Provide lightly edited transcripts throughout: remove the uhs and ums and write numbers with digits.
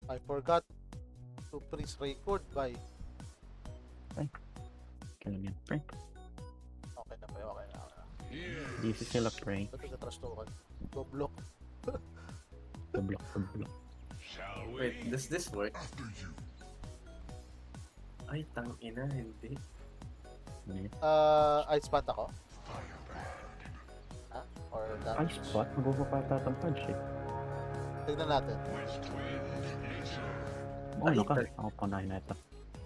I forgot to freeze record by. Kailan yan, pre? Okay na ba? Okay na. This is sila, pre. Ba't nag-trust token? Go block. Block. Wait, does this work? Ay, tangina, hindi. Ice spot ako? Ha? Or Ay, spot? Magpapata ng punch eh. tignan natin. Ano ka? Ako panahin na ito.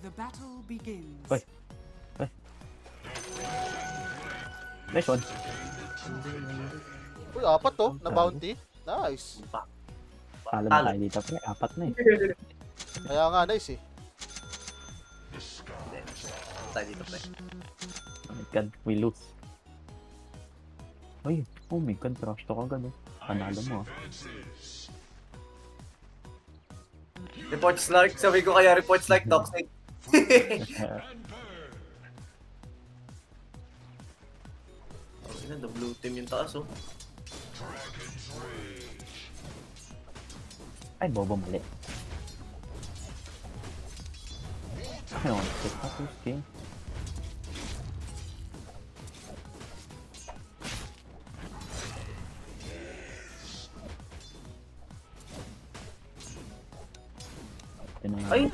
The battle begins. Uy. Nice one. Uy, apat to. Na bounty. Nice. Talo na tayo dito, pre. Apat na eh. Kaya nga, nice eh. Tayo dito, pre. Oh my god, we lose. Ay, oh my god, trash to kagad eh. Panalo mo ah. Reports like, sabi ko kaya reports like toxic. Ayun, the blue team yung taas oh. Ay, bobo mali. I don't want to take up this game. Ay,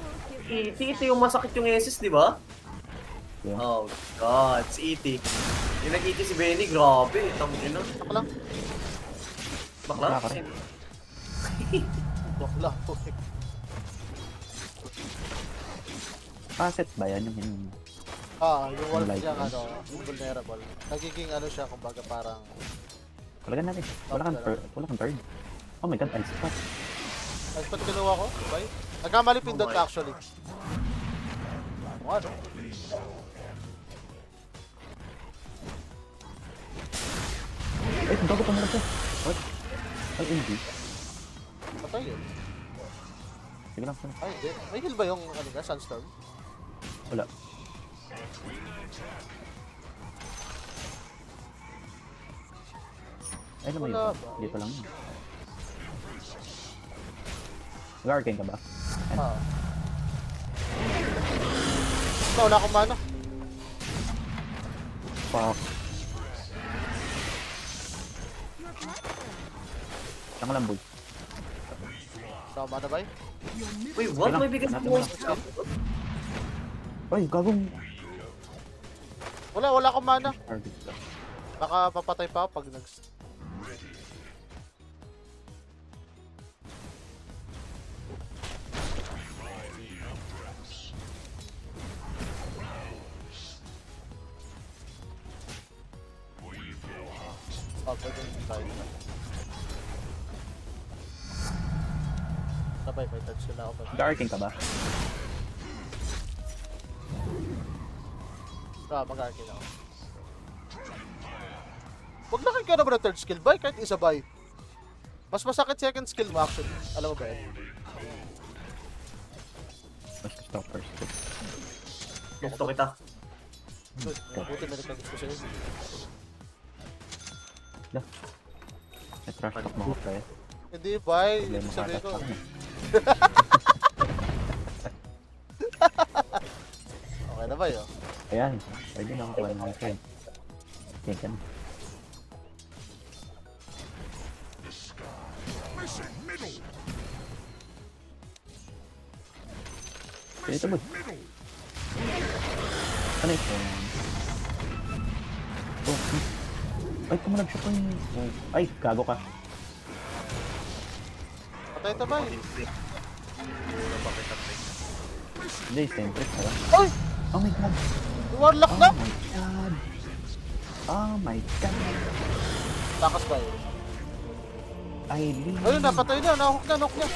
ito yung masakit yung SS, di ba? Yeah. Oh god, si E.T. Yung nag-E.T si Benny, grabe. Tangina. Bakla. Bakla? Bakla ka rin. Bakla. Asset ba yan? Yung Yung wall Light niya, one. vulnerable. Nagiging siya, kumbaga parang... Talaga natin. Wala kang third. Oh my god, ice spot. Ice spot kinuha ko, bye. Nagkamali pindot actually. Ano? Ay, bago pa muna siya. What? Ay, hindi. Patay yun. Sige lang. Ay, hindi. May heal ba yung Sunstorm? Wala. Ay, naman Wala yun. ba? Dito lang yun. Nag-arcane ka ba? Wala akong mana. Fuck. Saan ka lang, boy? Wala akong mana ba? Wait, what? May bigas Natin mo. mo. Ay, gagong. Wala akong mana. Target ka. Baka papatay pa ako pag pwede yung tayo. Sabay, may touch sila ako. Nag-arcane ka ba? Mag-arcane ako. Huwag na kayo naman ng third skill, bay. Kahit isa, bay. Mas masakit second skill mo, actually. Alam mo ba yun? Mas gusto ko first skill. Gusto kita. Good. Buti may nagkagusto sa'yo. May trash talk mo ako, pre. Hindi, bay. Problema Ibig ka sabihin ko. atas ako. Okay na ba yun? Ayan. Pwede na ako kuha ng arcane. Okay ka na. Dito mo. Ano ito? Ay, kumalag siya po yung... Ay, gago ka. Patay ito, bay. Hindi, siyempre. Ay! Oh my god. Warlock Oh na! my god. Oh my god. Takas ba yun? Aileen. Ayun na, patay na. Nahook niya.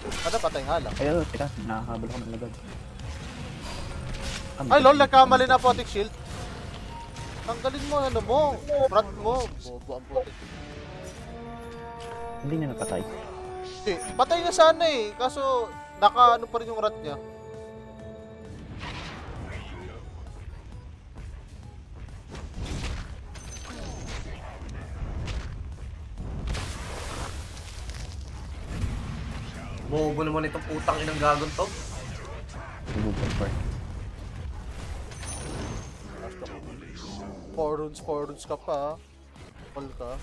Kada patay nga lang. Ayun, teka. Nakakabal ako ng lagad. Ay, lol. Nagkamali na Potic Shield. Tanggalin mo, ano mo. Brat mo. Bobo ang Potic. Hindi na napatay. Eh, patay na sana eh. Kaso, naka-ano pa rin yung rat niya. Bobo naman itong putang inang gagon to. Bubog pa. 4 runes ka pa. Call ka.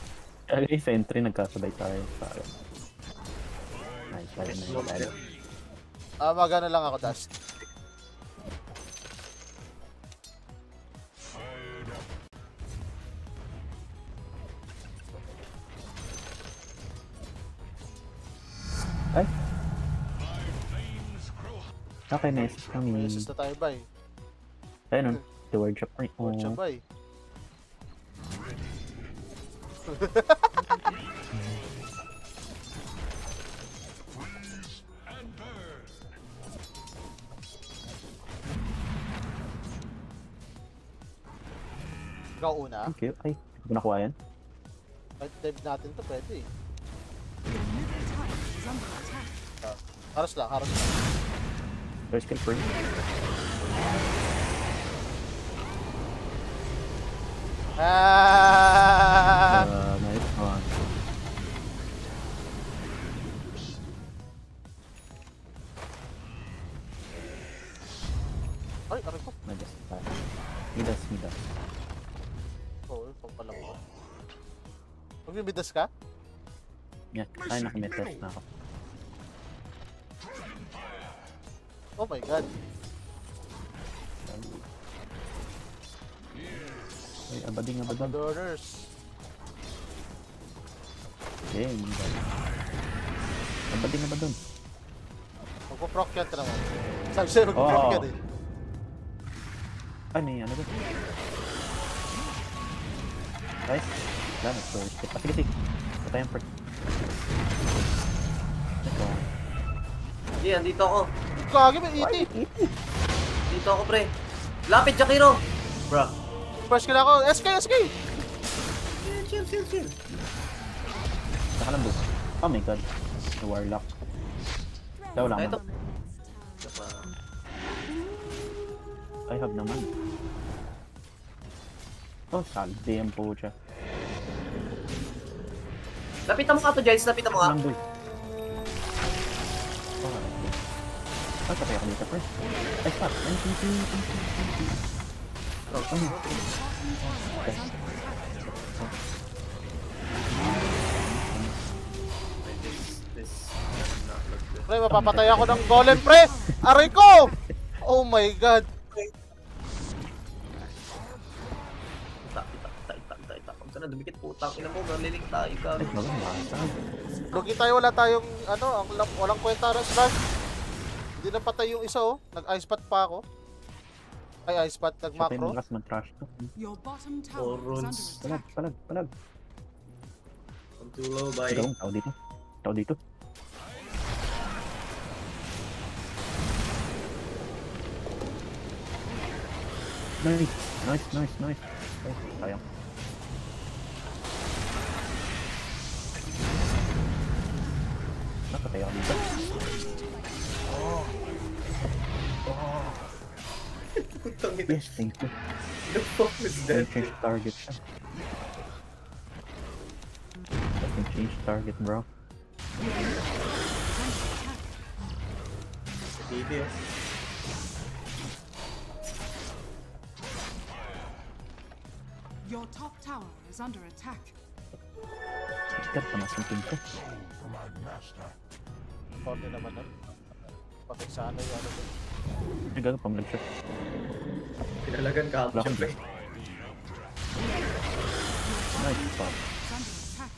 Ay, sa entry nagkasabay tayo. Nice, nice. Magana lang ako, Dust. Ay! Okay, na-assist kami. May assist na tayo, bay. Ayun, the word shop rin. Word siya, bay. Ikaw una. Thank you. Ay, hindi ko nakuha yan. Kahit dive natin to, pwede eh. Your middle tower is under attack. Haros lang, haros lang. First skill free. Nice one. Ay, aray ko. Midas. Midas. Oo, pampalang ko. Magbibidas ka? Yeah. Ay, nakamitas na ako. Oh my god. Ay, abading. Adorers. Okay, midas. Abading. Magpo-proc yan ka naman. Sabi sa'yo, magpo-proc Oo. yan eh. Ay, may ano ba? Nice. Wala, nag-first step. Sige. Patayan first. Ito. Sige, andito ako. Kagi, may iti. Dito ako, pre. Lapit, Jakiro! Bro. First kill ako. SK! Chill. Nakalambo. Oh my god. The warlock. Daw lang. Ito. I have naman. Oh, saldi ang po siya. Lapitan mo nga to, Giles. Lapitan mo nga. Nakalambo. Oh, ay, patay ako dito first. Ay, stop. NPC. Pre, mapapatay ako ng golem, pre! Aray ko! Oh my god. Ita. Kung saan na dumikit putang ina mo, naliling tayo ka. Ay, magasag. Lugi tayo, wala tayong, walang kwenta na slash. Hindi na patay yung isa, oh. Nag-ice pot pa ako. Ay, ice pot, Siya pa yung nag-macro. malakas mag-trash to. Your bottom tower is under attack. Palag. I'm too low, bye. Ikaw, tao dito. Nice. Ay, sayang. Nakatay ako dito. Putang ina. Yes, thank you. The fuck is I that? can change target siya. I can change target, bro. Video. Your top tower is under attack. Ikat pa na something ko. Konti naman na. Patay sana yung ano doon. Ay, gago, pamalag siya. Pinalagan ka ako, Wala akong syempre. Nice spot. Is under attack.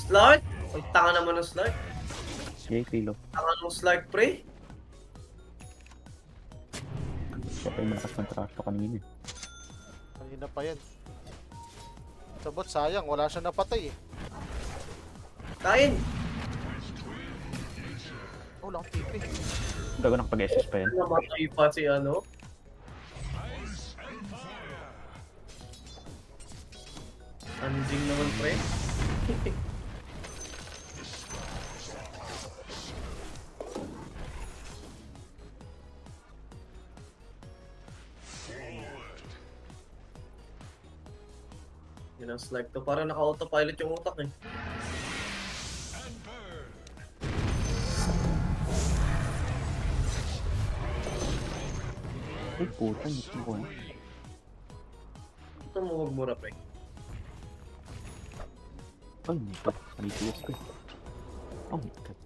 Slark? Ang tanga naman ng Slark. Yay, Kilo. Tanga ng Slark, pre. Siya pa yung malakas mag-trash to kanina. Kanina pa yan. Sabot, sayang. Wala siya napatay eh. Kain. Oh, lang TP. Gago, nakapag-SS pa yan. Namatay pa si ano. Anjing naman, pre. Yun ang Slark to. Parang naka-autopilot yung utak eh. Ay, puta, gusto ko eh. Ito mo wag mura, pre. Ay, my god. Manitiwas ko eh. Oh my god.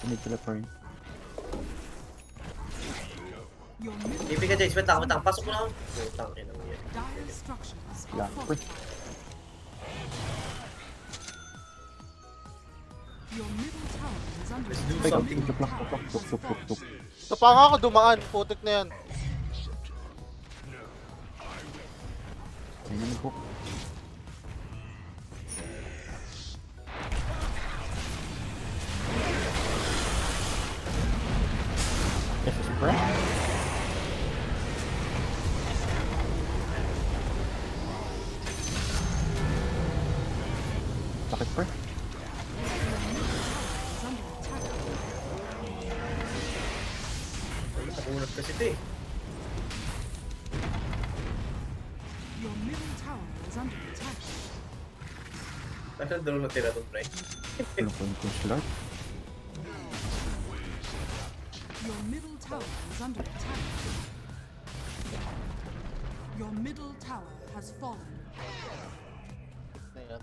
Need to rin. Your middle Ibig ka, Jace. Wait lang. Pasok mo na ako. Putang ina mo yan. dire structures Wala, are pre. fortified. Your middle tower is under Let's do attack. something. Tuk. Ito pa nga ako dumaan. Putik na yan. Ayun na nag-hook. Yes, is it correct? Sakit pre. Is under attack. Nakulat kasi ito eh. Your middle tower is under attack. Nasaan doon natira doon, pre? Walang point yung slot. Your middle tower is under attack. Your middle tower has fallen. Na yan.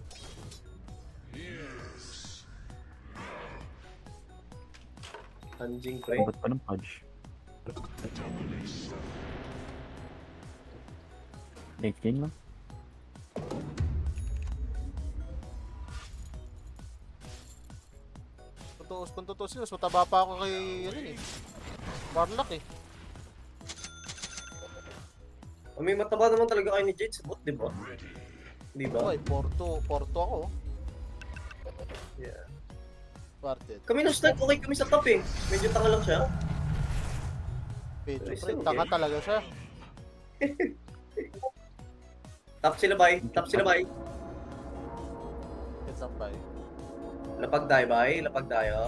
Hanjing, pre. Ba't pa ng pudge? Late game lang. Kung tutusin, mas mataba pa ako kay ano eh. Barlock eh. May mataba naman talaga kayo ni Jade sa bot, di ba? Di ba? Okay, Porto ako. Yeah. Parted. Kami na start, okay kami sa top eh. Medyo tanga lang siya. Medyo Nice, pre, okay. tanga talaga siya. Top sila, bye. Top sila, bye. Get some by. Lapag tayo, bye. Lapag tayo.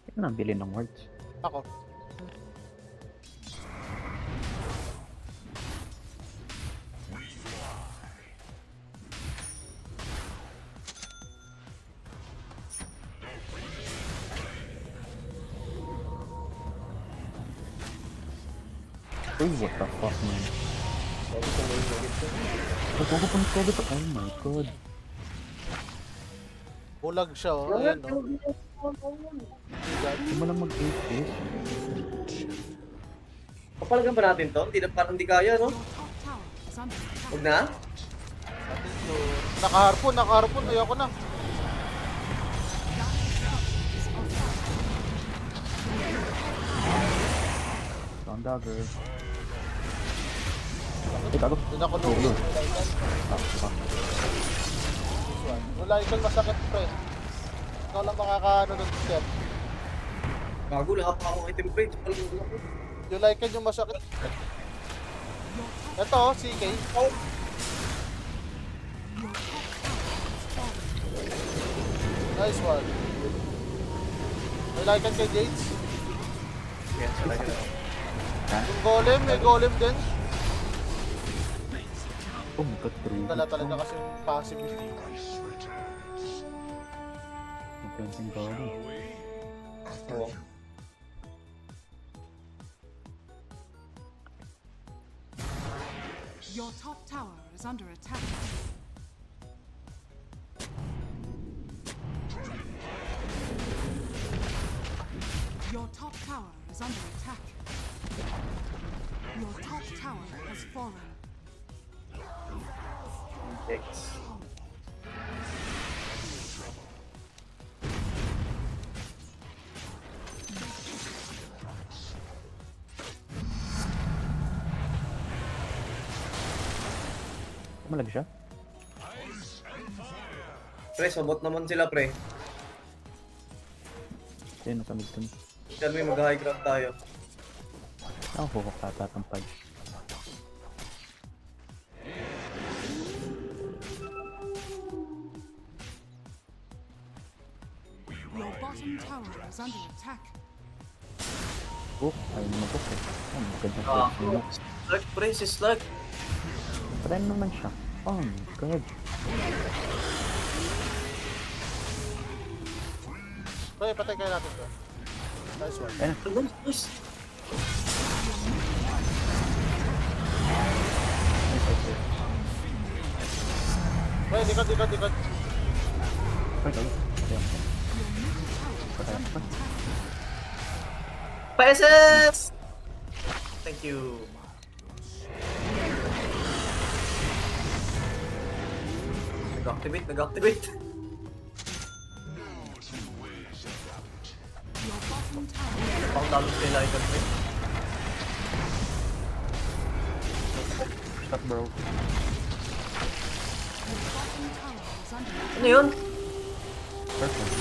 Ito na, bilhin ng words. Ako. Uy, what the fuck, man? Bago pa nagkagad ako. Oh my god. Bulag siya oh. Ayan oh. Hindi mo lang mag-8 Papalagan ba natin to? Hindi na parang hindi kaya, no? Your top tower is under attack. Huwag na? Atin yun. Nakaharpon. Ayoko na. Down dagger. Eh, gago. Doon ako Oh, lulog. lord. Ah, diba? Wala ikang masakit pre. Ikaw lang makakaano nun step. Bago, lahat pa akong item plate. Yung like yung masakit. Ito oh, CK. Your top tower has fallen. Nice one. May like kay Jades. Yes, talaga na. Yung golem, may golem din. Oh my god, true. Dala talaga kasi yung passive. Magpensing body. Oo. Your top tower is under attack. Your top tower is under attack. Your top tower has fallen. X. Malag siya? Pre, sabot naman sila, pre. Ayun, nasa mid dun. Diyan may mag-high ground tayo. Ako, kakatatampan. Your bottom tower is under attack. Oh, ayaw naman po eh. Oh, maganda Ah, flash nyo. Slug, pre, si Slug. Patay na naman siya. Oh, good. Pre, patay kayo natin to. Nice one. Ayun na. Nice. Pre, likod. Ay, tayo. Ayun. Patay ako. Pa-SS! Thank you. Nag-activate. Pang damage kayo lang ito, pre. Stop, bro. Ano yun? Perfect.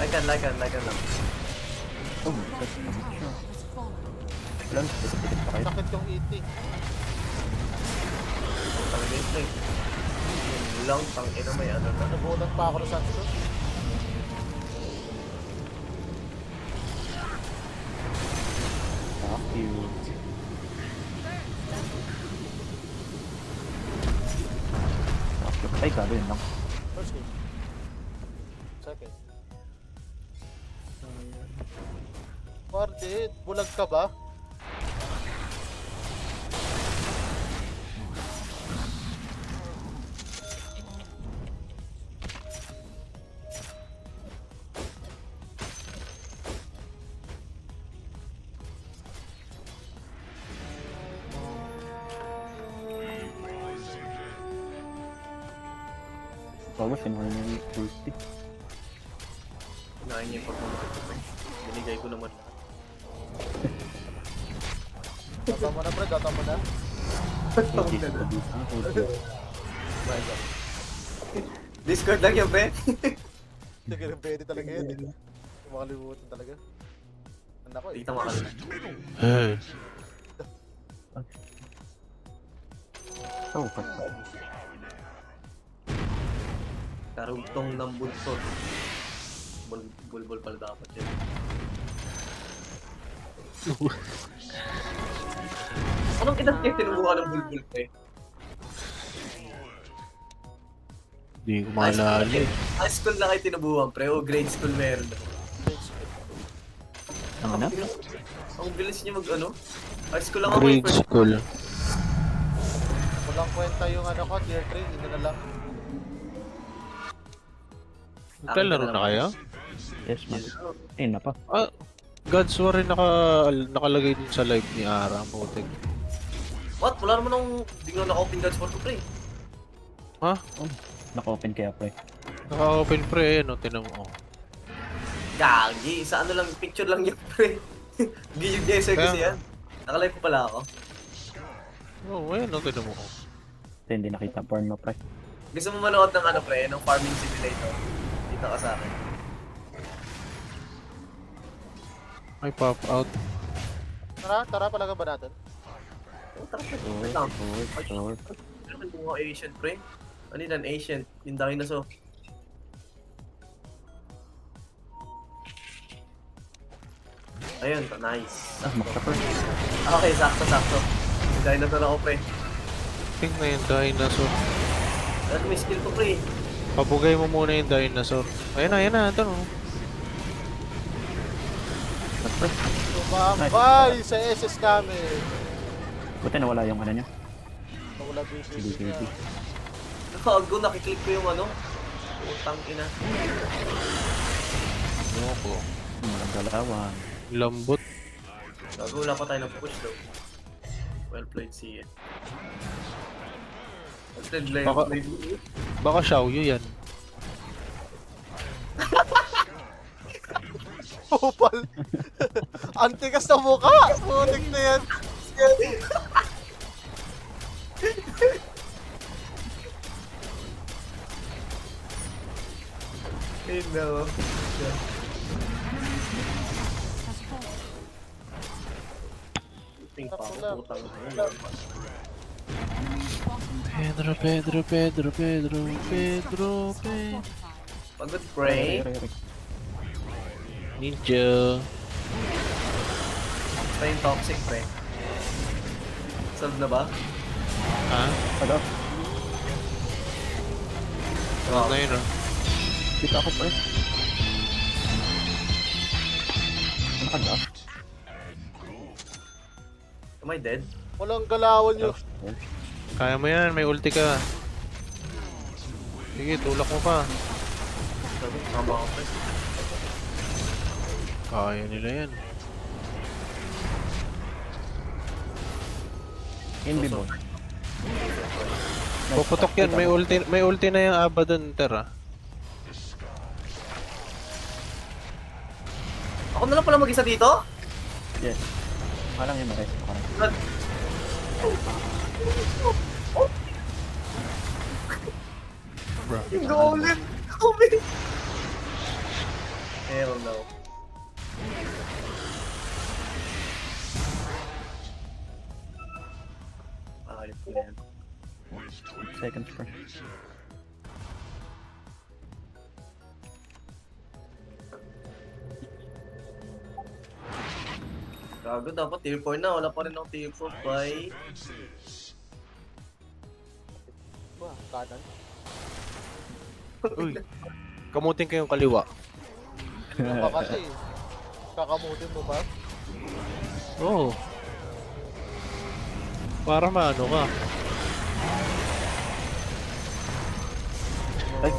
Like lang. Oh, good. Tama siya. Lang, dikit-dikit pa kayo. Sakit yung ET. Ang gameplay. Yun lang, tangina may ano na. Nabulan pa ako ng Santos. Fuck you. Fuck you. Ay, gabi yun lang. First game. Second. Wardit, bulag ka ba? Bago, sinuha niya yung Tuesday. Kinain niya yung pagmamahal ko, pre. Binigay ko naman lahat. Data mo na pre, data mo na. OG sa gabi. Ah, OG. Discord lang yun, pre. Sige, pwede talaga yun. Makalimutan talaga. Ano ko eh. Dito makal. Oh, fuck. Karugtong ng bunsod. Bulbul pala dapat yun. Anong edad kayo tinubukan ng bulbul, pre? Hindi ko maalala. High school na kayo tinubukan, pre, o grade school meron na. Ano na? Ang bilis niya mag-ano? High school lang ako Grade first. school. Walang kwenta yung ano ko, tier 3, hindi na lang. Naglalaro na kayo? Yes, man. Eh, na pa. Ah, Gods War rin nakalagay din sa live ni Ara. Putik. What? Wala naman akong di nga naka-open Gods for to play. Ha? Oh, naka-open kaya, pre. Naka-open pre eh, no? Tinan mo. Gagi, sa ano lang, picture lang yun, pre. Video guesser kasi yan. Nakalive pa pala ako. Oh, ayun, no? Tinan mo. Ito, hindi nakita porn mo, pre. Gusto mo manood ng ano, pre, ng farming simulator? Dito ka sa akin. Ay, pop out. Tara, palaga ba natin? Oh, tara, pre. Sure, Wait lang. sure. Ano ka mga Asian, pre? Ano yun, Asian? Yung dinosaur. Ayun, nice. Ah, makta, pre. Okay, sakto. Yung dinosaur ako, pre. Tingnan yung dinosaur. Ano may skill ko, pre? Pabugay mo muna yung dinosaur. Ayan na. Ito, no? Mas, pre. Tumambay sa SS namin. Buti nawala yung ano niya. Nawala BCB BCB. niya. Gago, nakiklik ko yung ano. Utang ina. Loko. Magdalawan. Lambot. Gago, wala pa tayo ng push, though. Well played, siya. Well played, Baka- Baka Xiaoyu yan. Upal. Antigas na mukha. Putik na yan. Hey, no. Ting pa ako, putang ina. Pedro. Pagod, pre. Re. Ninja. pa yung toxic, pre. Solve na ba? Ha? Wala. Ano na yun, ah? Dito ako pre. Nakada. Am I dead? Walang galawan nyo. Kaya mo yan, may ulti ka. Sige, tulak mo pa. Tama ako, pre. Kaya nila yan. Invisible. Puputok yan, may ulti na yung aba dun, Tera. Ako na lang pala mag-isa dito? Yes. Parang yung mares. God. Bro. Yung golem! Kobe! Hell no. Ayos ko yan. Seconds pre. Gago, dapat tier 4 na. Wala pa rin ako tier 4, bye. Kanan. Uy, kamutin kayong kaliwa. Ano ba kasi? Kakamutin mo ba? Oo. Para maano ka. Ay!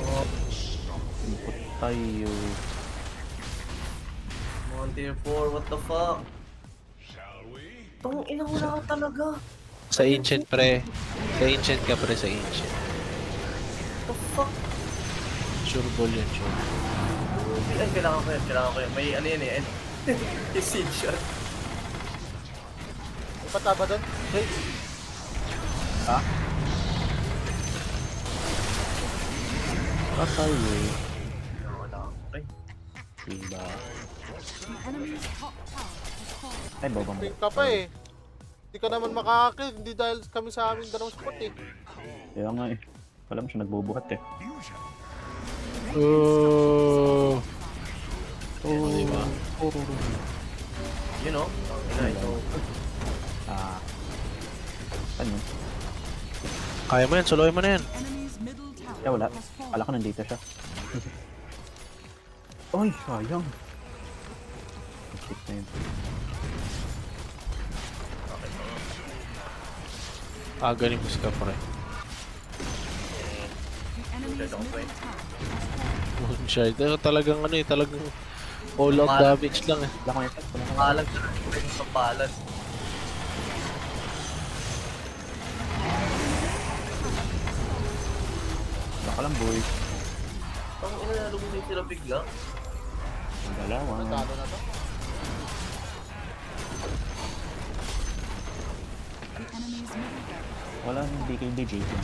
Input tayo. Mga tier 4, what the fuck? Tong ina, wala ka talaga. Sa ancient, pre. Sa ancient ka, pre, sa ancient. What the fuck? Sure ball yun, sure. Ay, kailangan ko yan. May ano yan eh. Yung seed shot. May pataba doon? Hey, Ha? Patay eh. Wala ako, pre. Diba? The enemy's top tower has fallen. Ay, bobang pink ka pa eh. Hindi ka naman makakakill, hindi dahil kami sa aming dalawang spot eh. Kaya nga eh. Wala mo siya nagbubuhat eh. Oh. Oh, diba? You know? Ina, ito. Ah. Ano? Kaya mo yan, soloy mo na yan. Enemy's middle tower Eh wala. has fallen. Kala ko nandito siya. Ay, sayang. Shit na yun. Galing mo ka, pre. The enemy's Don't middle wait. tower has fallen. Moonshine. Talagang ano eh, talagang all out damage lang eh. Wala kong effect. Wala kong Palag na rin sa palag. Wala ka lang boy. Tong ina, lumulay sila bigla. Ang dalawa. Nagkano na to? The enemy's middle tower. Wala nang BKB Jason.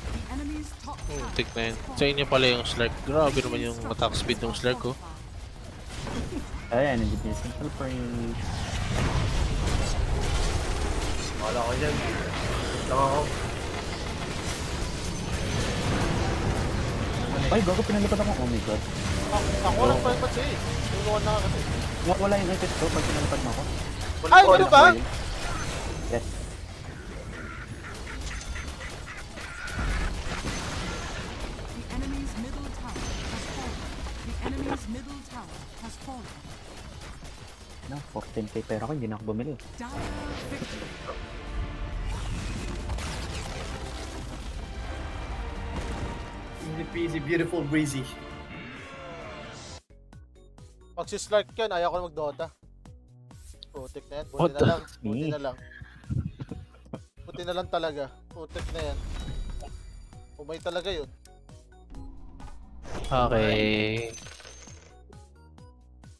The enemy's top tower Tik na yun. has Sa fallen. inyo pala yung Slark. Grabe naman yung attack speed ng Slark ko. Ayan, nandito yung Central Praise. Wala ko dyan. Lang ako. Ay, gago, pinalipad ako. Oh my god. Ako lang pa yung patsi eh. Tulungan na kasi. Wala yung effect ko pag pinalipad mo ako. Ay, ano ba? Yes. The enemy's middle tower has fallen. The enemy's middle tower has fallen. No, 14k pero ako hindi na ako bumili. Dire victory. Easy peasy, beautiful breezy. Pag si Slark yan, ayaw ko na mag-Dota. Putik na yan, What buti na lang. the- Buti na lang. Buti na lang talaga. Putik na yan. Umay talaga yun. Okay.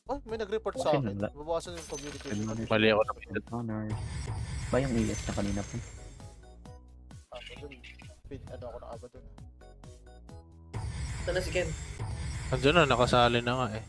Oh, may nag-report sa Okay akin. lang. Babawasan yung communication. Mali ako na pindot. Honor. Ba yung ES na kanina po? Ano dun? Ano ako nakaba dun? Sana si Ken. Andiyan na, nakasali na nga eh.